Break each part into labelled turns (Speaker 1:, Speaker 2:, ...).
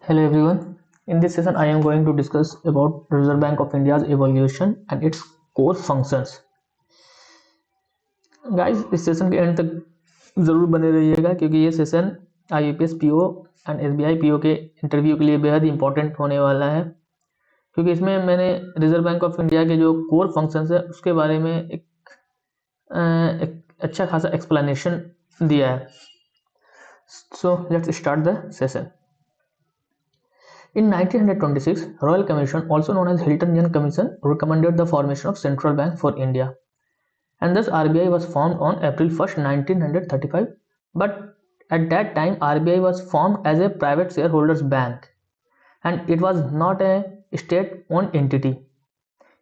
Speaker 1: Hello everyone. In this session, I am going to discuss about Reserve Bank of India's evaluation and its core functions. Guys, इस session के and तक जरूर बने रहिएगा क्योंकि ये session IUPS PO and SBI PO के interview के लिए बेहद इंपॉर्टेंट होने वाला है, क्योंकि इसमें मैंने रिजर्व बैंक ऑफ इंडिया के जो कोर फंक्शंस है उसके बारे में एक अच्छा खासा एक्सप्लेनेशन दिया है. So let's start the session. In 1926, Royal Commission, also known as Hilton-Young Commission, recommended the formation of Central Bank for India, and thus RBI was formed on April 1st, 1935. But at that time, RBI was formed as a private shareholders bank, and it was not a state-owned entity.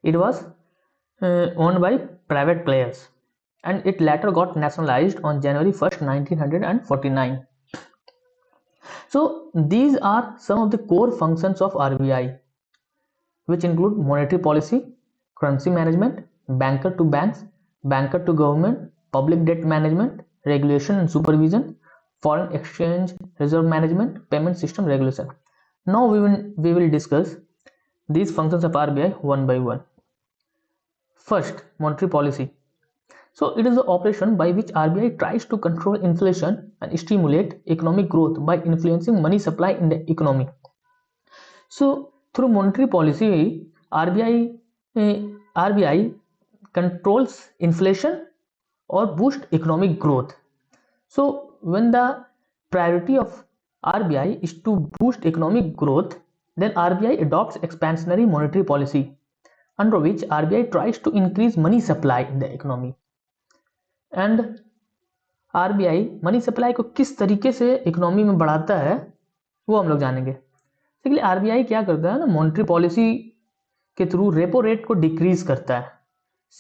Speaker 1: It was owned by private players, and it later got nationalized on January 1st, 1949. So these are some of the core functions of RBI, which include monetary policy, currency management, banker to banks, banker to government, public debt management, regulation and supervision, foreign exchange reserve management, payment system regulation. Now we will discuss these functions of RBI one by one. First, monetary policy. So it is the operation by which RBI tries to control inflation and stimulate economic growth by influencing money supply in the economy. So through monetary policy, RBI controls inflation or boost economic growth. So when the priority of RBI is to boost economic growth, then RBI adopts expansionary monetary policy, under which RBI tries to increase money supply in the economy. And RBI money supply को किस तरीके से economy में बढ़ाता है वो हम लोग जानेंगे. इसलिए आरबीआई क्या करता है ना, मॉनेटरी पॉलिसी के थ्रू रेपो रेट को डिक्रीज करता है.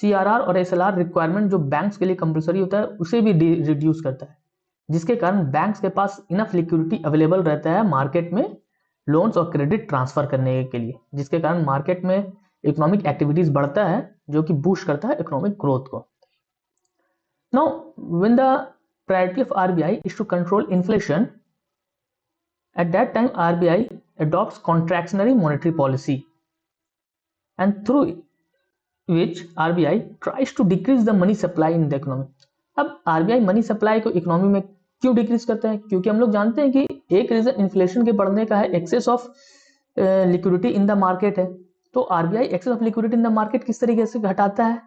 Speaker 1: सीआरआर और एसएलआर रिक्वायरमेंट जो बैंक्स के लिए कंपलसरी होता है उसे भी रिड्यूस करता है, जिसके कारण बैंक्स के पास इनफ लिक्विडिटी अवेलेबल रहता है मार्केट में लोन्स और क्रेडिट ट्रांसफर करने के लिए, जिसके कारण मार्केट में इकोनॉमिक एक्टिविटीज बढ़ता है जो कि बूस्ट करता है इकोनॉमिक ग्रोथ को. Now, when the priority of RBI is to control inflation, at that time RBI adopts contractionary monetary policy, and through which RBI tries to decrease the money supply in the economy. अब RBI money supply को economy में क्यों decrease करता है? क्योंकि हम लोग जानते हैं कि एक रीजन इन्फ्लेशन के बढ़ने का है excess of liquidity in the market है. तो RBI excess of liquidity in the market किस तरीके से घटाता है?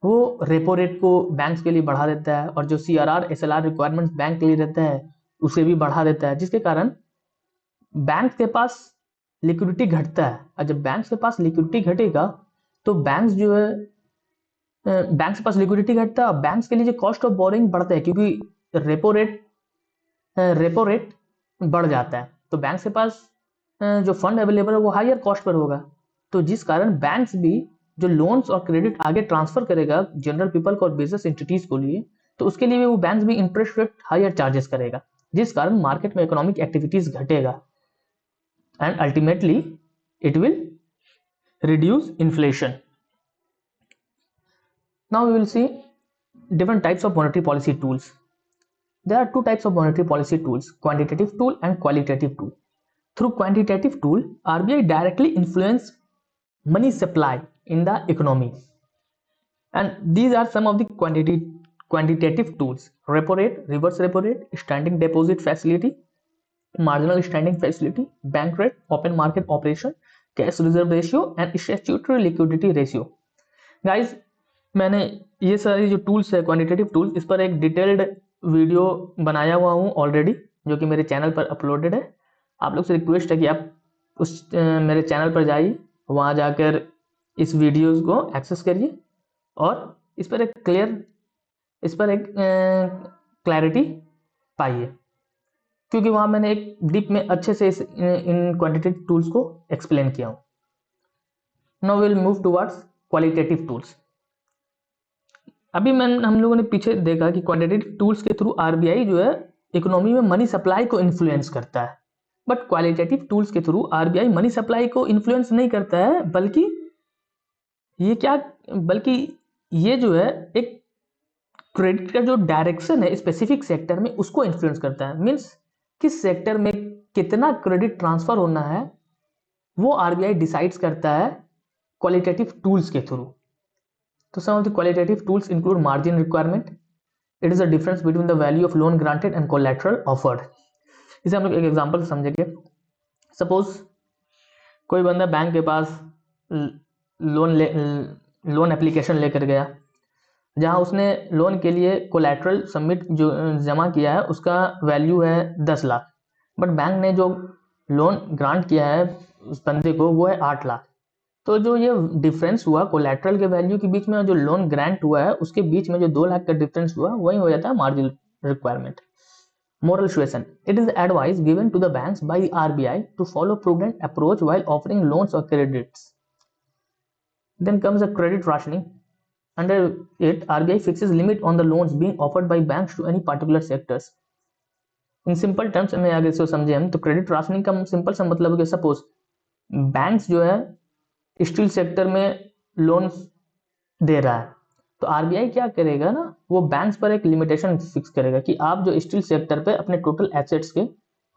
Speaker 1: वो रेपो रेट को बैंक्स के लिए बढ़ा देता है, और जो सीआरआर एसएलआर रिक्वायरमेंट्स बैंक के लिए रहता है उसे भी बढ़ा देता है, जिसके कारण बैंक के पास लिक्विडिटी घटता है. और जब बैंक के पास लिक्विडिटी घटेगा तो बैंक्स जो है बैंक्स के पास लिक्विडिटी घटता है और बैंक्स के लिए जो कॉस्ट ऑफ बोरिंग बढ़ता है, क्योंकि रेपो रेट बढ़ जाता है तो बैंक्स के पास जो फंड अवेलेबल है वो हायर कॉस्ट पर होगा. तो जिस कारण बैंक्स भी जो लोन्स और क्रेडिट आगे ट्रांसफर करेगा जनरल पीपल को और बिजनेस एंटिटीज को लिए, तो उसके लिए वो बैंक्स भी इंटरेस्ट रेट हायर चार्जेस करेगा, जिस कारण मार्केट में इकोनॉमिक एक्टिविटीज घटेगा and ultimately it will reduce inflation. Now we will see different types of monetary policy tools. There are two types of monetary policy tools, quantitative tool and qualitative tool. Through quantitative tool, RBI directly influence money supply in the economy, and these are some of the quantitative tools: repo rate, reverse repo rate, standing deposit facility, marginal standing facility, bank rate, open market operation, cash reserve ratio and statutory liquidity ratio. Guys, मैंने ये सारी जो tools है quantitative tools, इस पर एक detailed video बनाया हुआ हूँ ऑलरेडी, जो कि मेरे चैनल पर अपलोडेड है. आप लोग से रिक्वेस्ट है कि आप उस मेरे चैनल पर जाइए, वहाँ जाकर इस वीडियोस को एक्सेस करिए और इस पर एक क्लैरिटी पाइए, क्योंकि वहाँ मैंने एक डीप में अच्छे से इन क्वांटिटेटिव टूल्स को एक्सप्लेन किया हूँ. Now will move towards qualitative tools. अभी हम लोगों ने पीछे देखा कि क्वांटिटेटिव टूल्स के थ्रू आरबीआई जो है इकोनॉमी में मनी सप्लाई को इन्फ्लुएंस करता है, बट क्वालिटेटिव टूल्स के थ्रू आरबीआई मनी सप्लाई को इन्फ्लुएंस नहीं करता है, बल्कि ये जो है एक क्रेडिट का जो डायरेक्शन है स्पेसिफिक सेक्टर में उसको इन्फ्लुएंस करता है. मीन्स किस सेक्टर में कितना क्रेडिट ट्रांसफर होना है वो आरबीआई डिसाइड्स करता है क्वालिटेटिव टूल्स के थ्रू। तो some of the qualitative tools include margin requirement, it is the difference between the value of loan granted and collateral offered. इसे हम लोग एक एग्जांपल से समझेंगे। सपोज कोई बंदा बैंक के पास लोन एप्लीकेशन लेकर गया, जहां उसने लोन के लिए कोलैटरल सबमिट जो जमा किया है उसका वैल्यू है 10 लाख, बट बैंक ने जो लोन ग्रांट किया है उस बंदे को वो है 8 लाख। तो जो ये डिफरेंस हुआ कोलैटरल के वैल्यू के बीच में, जो लोन ग्रांट हुआ है उसके बीच में जो 2 लाख का डिफरेंस हुआ, वही हो जाता है margin requirement. Moral suasion. It is advice given to the banks by the RBI to follow prudent approach while offering loans or credits. Then comes the credit rationing. Under it, RBI fixes limit on the loans being offered by banks to any particular sectors. In simple terms में अगर इसको समझे हम तो credit rationing का simple सा मतलब है कि सपोज बैंक्स जो है स्टील सेक्टर में लोन दे रहा है, तो आरबीआई क्या करेगा ना, वो बैंक्स पर एक लिमिटेशन फिक्स करेगा कि आप जो स्टील सेक्टर पे अपने टोटल एसेट्स के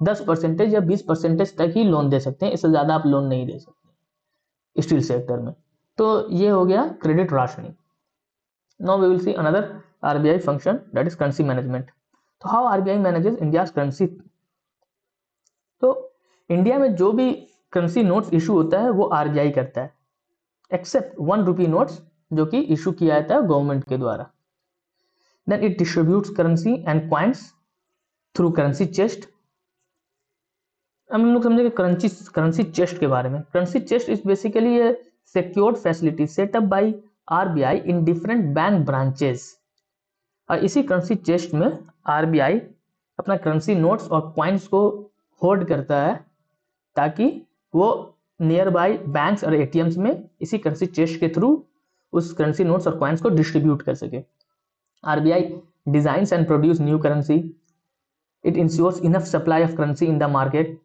Speaker 1: 10% या 20% तक ही लोन दे सकते हैं, इससे ज्यादा आप लोन नहीं दे सकते स्टील सेक्टर में। तो ये हो गया credit rationing. Now we will see another RBI function, that is currency management. तो how RBI manages India's currency. तो इंडिया में जो भी करेंसी नोट्स इशू होता है वो आरबीआई करता है, एक्सेप्ट 1 रुपी नोट्स जो कि इशू किया जाता है गवर्नमेंट के द्वारा। Then it distributes currency and coins through currency chest. हम लोग समझेंगे करेंसी चेस्ट के बारे में। Currency chest is basically a secured facility set up by RBI in different bank branches. और इसी करेंसी चेस्ट में आरबीआई अपना करेंसी नोट्स और कॉइन्स को होल्ड करता है ताकि वो नियर बाय बैंक्स और एटीएम्स में इसी करेंसी चेस्ट के थ्रू उस करेंसी नोट्स और कॉइन्स को डिस्ट्रीब्यूट कर सके। RBI designs and produce new currency, it ensures enough supply of currency in the market,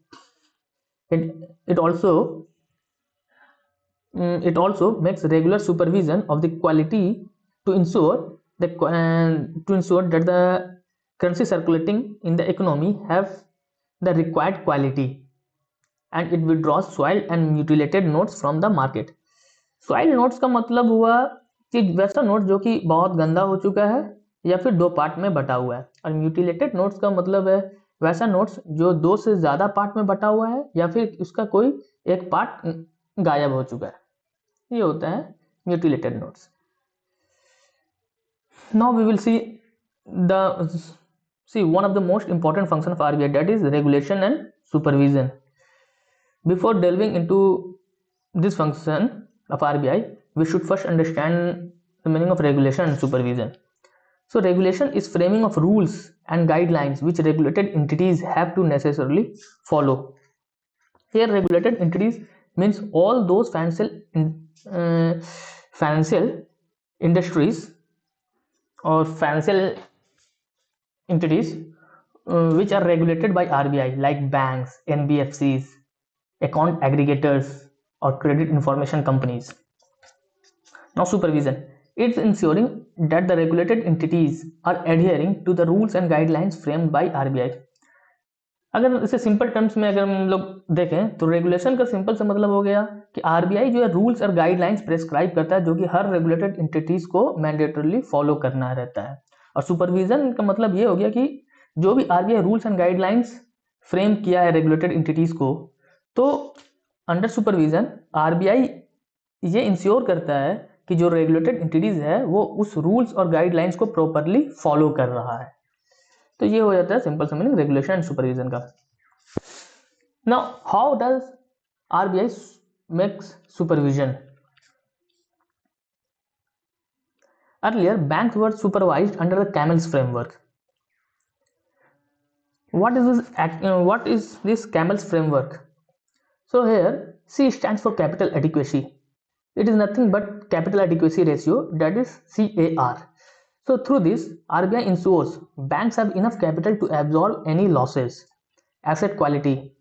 Speaker 1: it also makes regular supervision of the quality to ensure that the currency circulating in the economy have the required quality, and it withdraws soiled and mutilated notes from the market. Soil notes का मतलब हुआ कि वैसा note जो कि बहुत गंदा हो चुका है या फिर 2 पार्ट में बटा हुआ है, और म्यूटिलेटेड नोट्स का मतलब है वैसा नोट्स जो 2 से ज्यादा पार्ट में बटा हुआ है या फिर उसका कोई एक पार्ट गायब हो चुका है, ये होता है mutilated notes. Now we will see one of the most important function of RBI, that is regulation and supervision. Before delving into this function of RBI, we should first understand the meaning of regulation and supervision. So regulation is framing of rules and guidelines which regulated entities have to necessarily follow. Here regulated entities means all those financial industries or financial entities which are regulated by RBI, like banks, NBFCs, account aggregators or credit information companies. Now supervision, it's ensuring that the regulated entities are adhering to the rules and guidelines framed by RBI. अगर इसे simple terms में अगर हम लोग देखें तो regulation का simple सा मतलब हो गया कि आरबीआई जो है रूल्स और गाइडलाइंस प्रेस्क्राइब करता है जो कि हर रेगुलेटेड एंटिटीज को मैंडेटरली फॉलो करना रहता है। और सुपरविजन का मतलब ये हो गया कि जो भी RBI rules and guidelines frame किया है रेगुलेटेड एंटिटीज को, तो अंडर सुपरविजन आरबीआई ये इंश्योर करता है कि जो रेगुलेटेड एंटिटीज है वो उस रूल्स और गाइडलाइंस को प्रॉपरली फॉलो कर रहा है। तो ये हो जाता है सिंपल सा मीनिंग रेगुलेशन एंड सुपरविजन का। Now how does RBI makes supervision. Earlier banks were supervised under the CAMELS framework. what is this CAMELS framework? So here C stands for capital adequacy. It is nothing but capital adequacy ratio, that is CAR. So through this RBI ensures banks have enough capital to absorb any losses. Asset quality,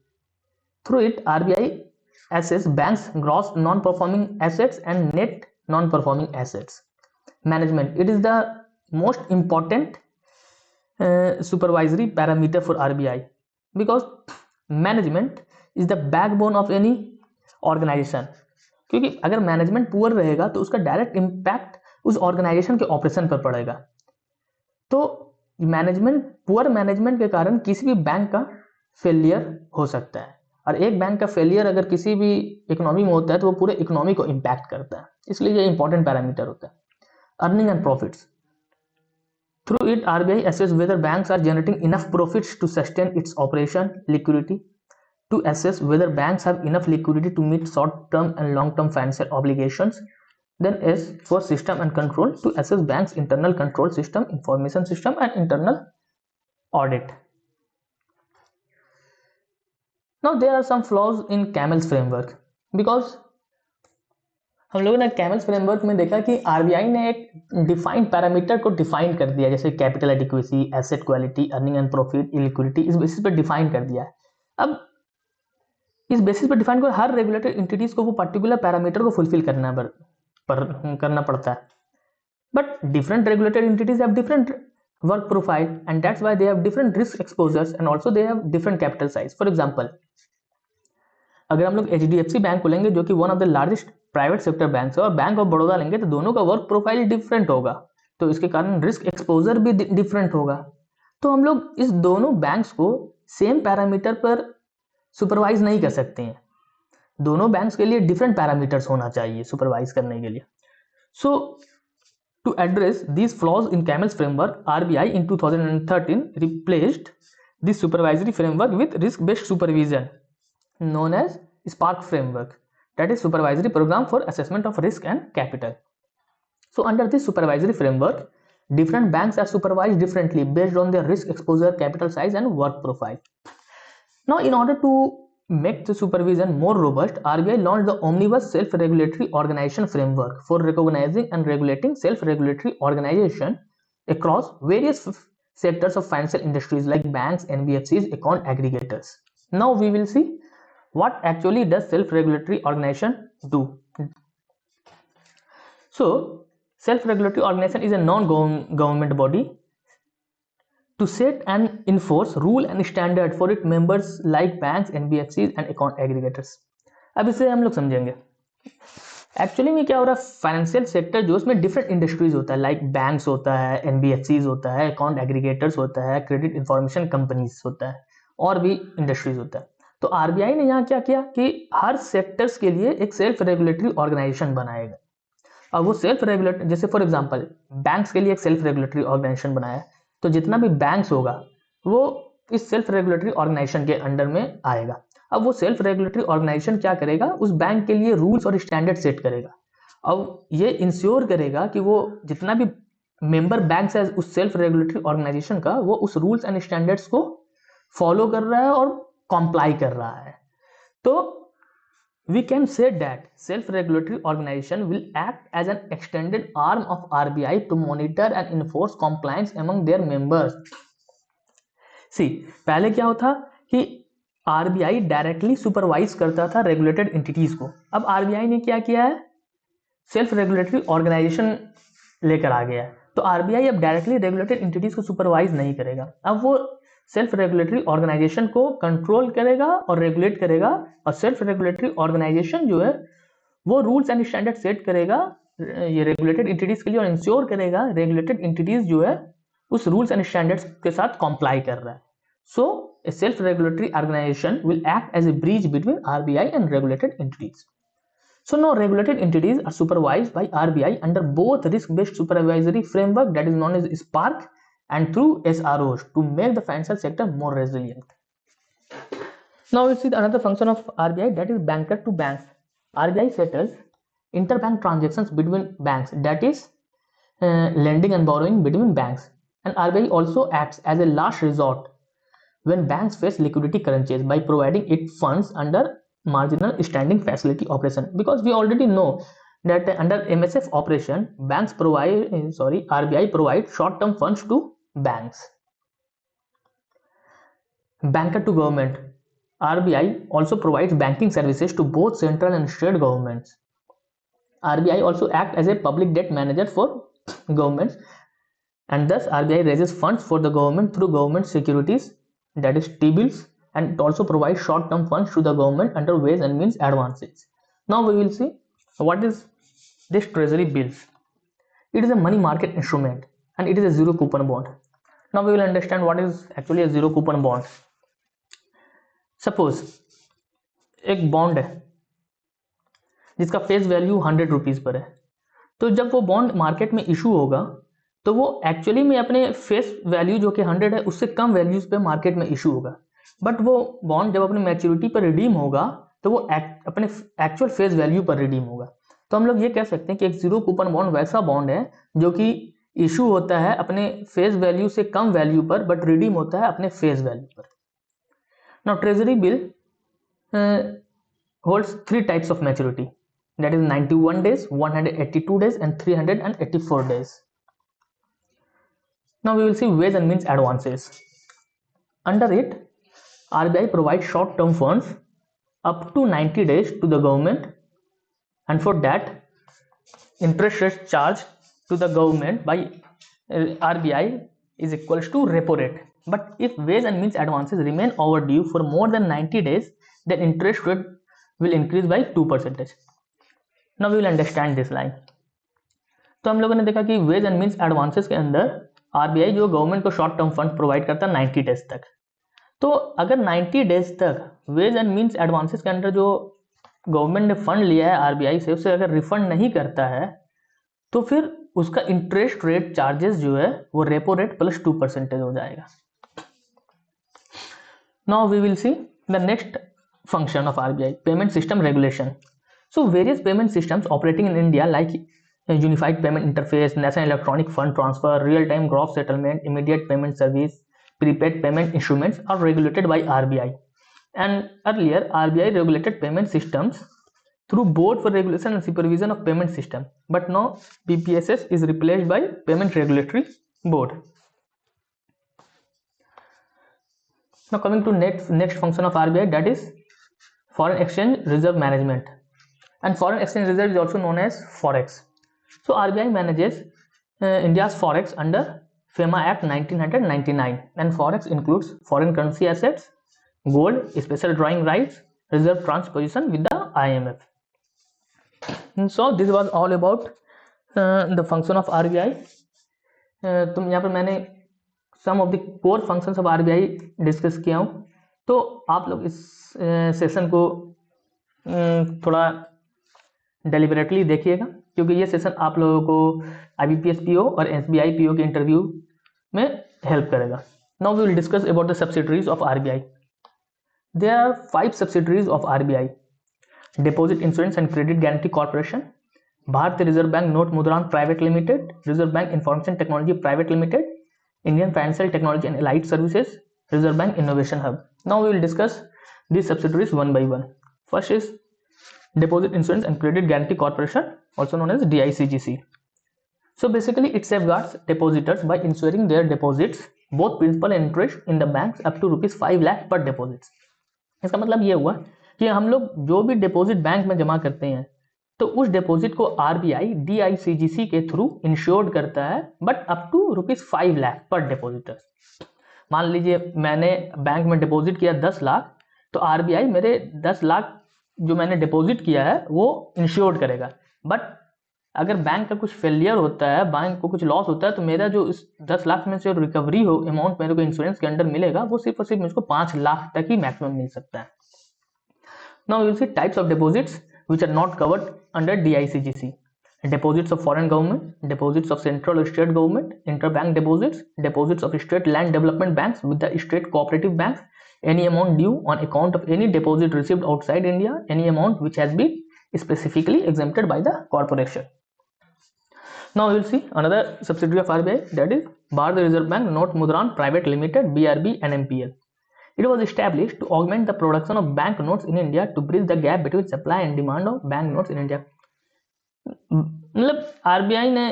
Speaker 1: through it RBI assess banks gross non-performing assets and net non-performing assets. Management, it is the most important supervisory parameter for RBI because management is the backbone of any organisation, क्योंकि अगर management poor रहेगा तो उसका direct impact उस organisation के operation पर पड़ेगा। तो पुअर मैनेजमेंट के कारण किसी भी बैंक का फेलियर हो सकता है, और एक बैंक का फेलियर अगर किसी भी इकोनॉमी में होता है तो वो पूरे इकोनॉमी को इम्पैक्ट करता है, इसलिए ये इंपॉर्टेंट पैरामीटर होता है। Earning and profits, through it RBI assess whether banks are generating enough profits to sustain its operation, liquidity, to assess whether banks have enough liquidity to meet short-term and long-term financial obligations. Then S for system and control, to assess banks' internal control system, information system and internal audit. Now there are some flaws in Camel's framework, because हम लोगों ने camels framework में देखा कि RBI ने एक defined parameter को define कर दिया, जैसे capital adequacy, asset quality, earning and profit, liquidity, इस बेसिस पे डिफाइन कर दिया है। अब इस बेसिस पे डिफाइन कर हर रेगुलेटेड एंटिटीज को वो पर्टिकुलर पैरामीटर को फुलफिल करना पड़ता है, but different regulated entities have different work profile and that's why they have different risk exposures and also they have different capital size. For example, अगर हम लोग HDFC बैंक को लेंगे जो कि one of the largest private sector bank है, और bank of Baroda लेंगे तो दोनों का वर्क प्रोफाइल डिफरेंट होगा, तो इसके कारण रिस्क एक्सपोजर भी डिफरेंट होगा। तो हम लोग इस दोनों बैंक्स को सेम पैरामीटर पर सुपरवाइज नहीं कर सकते हैं, दोनों बैंक्स के लिए डिफरेंट पैरामीटर्स होना चाहिए सुपरवाइज करने के लिए। So to address these flaws in Camel's framework, RBI in 2013 replaced this supervisory framework with risk-based supervision known as SPARK framework, that is Supervisory Program for Assessment of Risk and Capital. So under this supervisory framework, different banks are supervised differently based on their risk exposure, capital size and work profile. Now in order to make the supervision more robust, RBI launched the Omnibus Self-Regulatory Organization Framework for recognizing and regulating self-regulatory organization across various sectors of financial industries like banks, NBFCs, account aggregators. Now we will see what actually does self-regulatory organization do. So self-regulatory organization is a non-government body to set and enforce rule and standard for its members like banks, NBFCs and account aggregators. अब इसे हम लोग समझेंगे actually में क्या हो रहा है। फाइनेंशियल सेक्टर जो उसमें डिफरेंट इंडस्ट्रीज होता है, लाइक बैंक्स होता है, NBFCs होता है, अकाउंट एग्रीगेटर्स होता है, क्रेडिट इंफॉर्मेशन कंपनीज होता है, और भी इंडस्ट्रीज होता है। तो आरबीआई ने यहाँ क्या किया कि हर सेक्टर्स के लिए एक सेल्फ रेगुलेटरी ऑर्गेनाइजेशन बनाएगा। अब वो सेल्फ रेगुलेटरी, जैसे फॉर एग्जांपल बैंक्स के लिए एक सेल्फ रेगुलेटरी ऑर्गेनाइजेशन बनाया, तो जितना भी बैंक्स होगा वो इस सेल्फ रेगुलेटरी ऑर्गेनाइजेशन के अंडर में आएगा। अब वो सेल्फ रेगुलेटरी ऑर्गेनाइजेशन क्या करेगा, उस बैंक के लिए रूल्स और स्टैंडर्ड सेट करेगा। अब ये इंश्योर करेगा कि वो जितना भी मेंबर बैंक्स है उस सेल्फ रेगुलेटरी ऑर्गेनाइजेशन का, वो उस रूल्स एंड स्टैंडर्ड्स को फॉलो कर रहा है और कॉम्प्लाई कर रहा है। तो we can say that self-regulatory organization will act as an extended arm of RBI to monitor and enforce compliance among their members. See, पहले क्या होता कि RBI डायरेक्टली सुपरवाइज करता था रेगुलेटेड एंटिटीज को। अब RBI ने क्या किया है, सेल्फ रेगुलेटरी ऑर्गेनाइजेशन लेकर आ गया है। तो RBI अब डायरेक्टली रेगुलेटेड एंटिटीज को सुपरवाइज नहीं करेगा, अब वो सेल्फ रेगुलेटरी ऑर्गेनाइजेशन को कंट्रोल करेगा और रेगुलेट करेगा। और सेल्फ रेगुलेटरी ऑर्गेनाइजेशन जो है वो रूल्स एंड स्टैंडर्ड सेट करेगा ये रेगुलेटेड एंटिटीज के लिए, और इंश्योर करेगा रेगुलेटेड एंटिटीज जो है उस रूल्स एंड स्टैंडर्ड्स के साथ कॉम्प्लाई कर रहा है। So a self regulatory organisation will act as a bridge between RBI and regulated entities. So now regulated entities are supervised by RBI under both risk-based supervisory framework, that is known as SPARK, and through SROs to make the financial sector more resilient. Now we see another function of RBI, that is banker to banks. RBI settles interbank transactions between banks, that is lending and borrowing between banks. And RBI also acts as a last resort when banks face liquidity crunches by providing it funds under marginal standing facility operation, because we already know that under MSF operation RBI provide short term funds to banks. Banker to government, RBI also provides banking services to both central and state governments. RBI also acts as a public debt manager for governments, and thus RBI raises funds for the government through government securities, that is T-bills, and it also provides short-term funds to the government under ways and means advances. Now we will see what is this treasury bills. It is a money market instrument and it is a zero coupon bond. Now we will understand what is actually a zero coupon bond. Suppose एक bond है जिसका face value 100 rupees per है, तो जब वो bond market में issue होगा तो वो एक्चुअली में अपने फेस वैल्यू जो कि 100 है उससे कम वैल्यूज पे मार्केट में इशू होगा, बट वो बॉन्ड जब अपने मैच्योरिटी पर रिडीम होगा तो वो अपने एक्चुअल फेस वैल्यू पर रिडीम होगा। तो हम लोग ये कह सकते हैं कि एक जीरो कूपन बॉन्ड वैसा बॉन्ड है जो कि इशू होता है अपने फेस वैल्यू से कम वैल्यू पर, बट रिडीम होता है अपने फेस वैल्यू पर। Now treasury bill holds 3 types of maturity, that is 91 days, 182 days and 384 days. Now we will see ways and means advances. Under it, RBI provides short-term funds up to 90 days to the government, and for that interest rates charged to the government by RBI is equals to repo rate. But if ways and means advances remain overdue for more than 90 days, then interest rate will increase by 2%. Now we will understand this line. तो हम लोगों ने देखा कि veg and means advances के अंदर RBI जो government को शॉर्ट टर्म फंड प्रोवाइड करता है 90 डेज तक। तो अगर 90 डेज तक वेज एंड मीन्स एडवांसेस के अंदर जो गवर्नमेंट ने फंड लिया है आरबीआई से उसे अगर रिफंड नहीं करता है तो फिर उसका इंटरेस्ट रेट चार्जेस जो है वो रेपो रेट प्लस 2% हो जाएगा। Now we will see the next function of RBI, payment system regulation. So various payment systems operating in India like Unified Payment Interface, National Electronic Fund Transfer, Real-Time Gross Settlement, Immediate Payment Service, Prepaid Payment Instruments are regulated by RBI. And earlier RBI regulated payment systems through Board for Regulation and Supervision of Payment System. But now BPSS is replaced by Payment Regulatory Board. Now coming to next function of RBI, that is Foreign Exchange Reserve Management. And foreign exchange reserve is also known as forex. So RBI manages India's forex under FEMA Act 1999, and forex includes foreign currency assets, gold, special drawing rights, reserve transposition with the IMF. And so this was all about the function of RBI. तुम यहाँ पर मैंने some of the core functions of RBI discuss किया हूँ, तो आप लोग इस सेशन को थोड़ा डेलिबरेटली देखिएगा क्योंकि ये सेशन आप लोगों को IBPS PO और SBI PO के इंटरव्यू में हेल्प करेगा. Now we will discuss about the subsidiaries of RBI. There are 5 subsidiaries of RBI: deposit insurance and credit guarantee corporation, Bharatiya reserve bank note Mudran private limited, reserve bank information technology private limited, Indian financial technology and allied services, reserve bank innovation hub. Now we will discuss these subsidiaries one by one. First is Deposit Insurance and Credit Guarantee Corporation, also known as DICGC. So basically it safeguards depositors by insuring their deposits, both principal and interest, in the banks up to rupees 5 lakh per deposits. इसका मतलब ये हुआ कि हम लोग जो भी deposit bank में जमा करते हैं तो उस डिपॉजिट को आरबीआई DICGC के थ्रू इंश्योर्ड करता है, but up to rupees 5 lakh per depositor. मान लीजिए मैंने बैंक में डिपॉजिट किया 10 लाख, तो आरबीआई मेरे 10 लाख जो मैंने डिपॉजिट किया है वो इंश्योर्ड करेगा. बट अगर बैंक का कुछ फेलियर होता है, बैंक को कुछ लॉस होता है, तो मेरा जो इस 10 लाख में से रिकवरी हो अमाउंट मेरे को इंश्योरेंस के अंडर मिलेगा वो सिर्फ और सिर्फ मुझको 5 लाख तक ही मैक्सिमम मिल सकता है. Now we will see types of deposits which are not covered under DICGC. Deposits of foreign government, deposits of central or state government, interbank deposits, deposits of state land development banks with the state cooperative banks, any amount due on account of any deposit received outside India, any amount which has been specifically exempted by the corporation. Now we will see another subsidiary of RBI, that is Bharat Reserve Bank Note Mudran Private Limited, BRB NMPL. It was established to augment the production of bank notes in India to bridge the gap between supply and demand of bank notes in India. मतलब RBI ने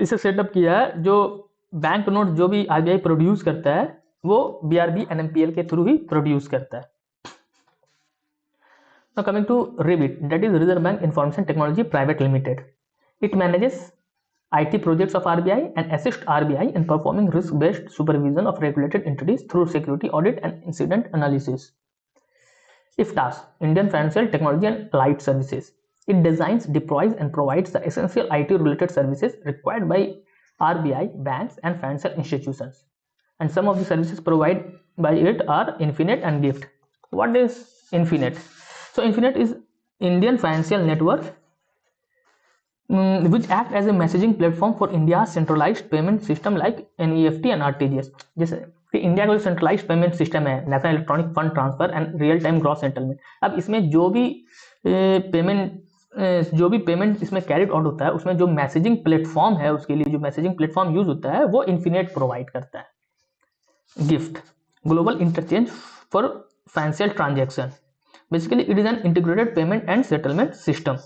Speaker 1: इसे setup किया है, जो bank note जो भी RBI produce करता है वो BRB NMPL के थ्रू ही प्रोड्यूस करता है. Now coming to RBIT, that is Reserve Bank Information Technology Private Limited. It manages IT projects of RBI and assist RBI in performing risk-based supervision of regulated entities through security audit and incident analysis. IFTAS, Indian Financial Technology and Allied Services. It designs, deploys, and provides the essential IT-related services required by RBI, banks, and financial institutions. And some of the services provided by it are Infinet and GIFT. What is Infinet? So Infinet is Indian financial network which act as a messaging platform for India's centralized payment system like NEFT and RTGS. जैसे कि India का जो centralised payment system है, national electronic fund transfer and real time gross settlement, अब इसमें जो भी payment इसमें कैरिड आउट होता है उसमें जो मैसेजिंग प्लेटफॉर्म है, उसके लिए जो मैसेजिंग प्लेटफॉर्म यूज होता है वो इन्फिनेट प्रोवाइड करता है। Gift, global interchange for financial transaction, basically it is an integrated payment and settlement system.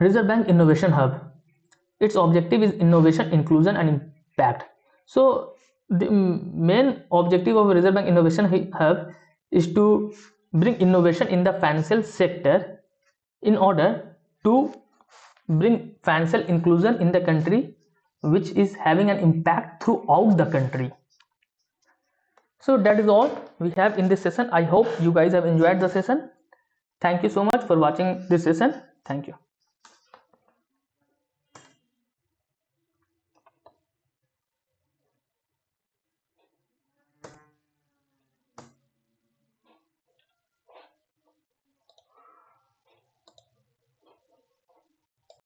Speaker 1: Reserve Bank Innovation Hub, its objective is innovation, inclusion and impact. So the main objective of Reserve Bank Innovation Hub is to bring innovation in the financial sector in order to bring financial inclusion in the country, which is having an impact throughout the country. So that is all we have in this session. I hope you guys have enjoyed the session. Thank you so much for watching this session. Thank you.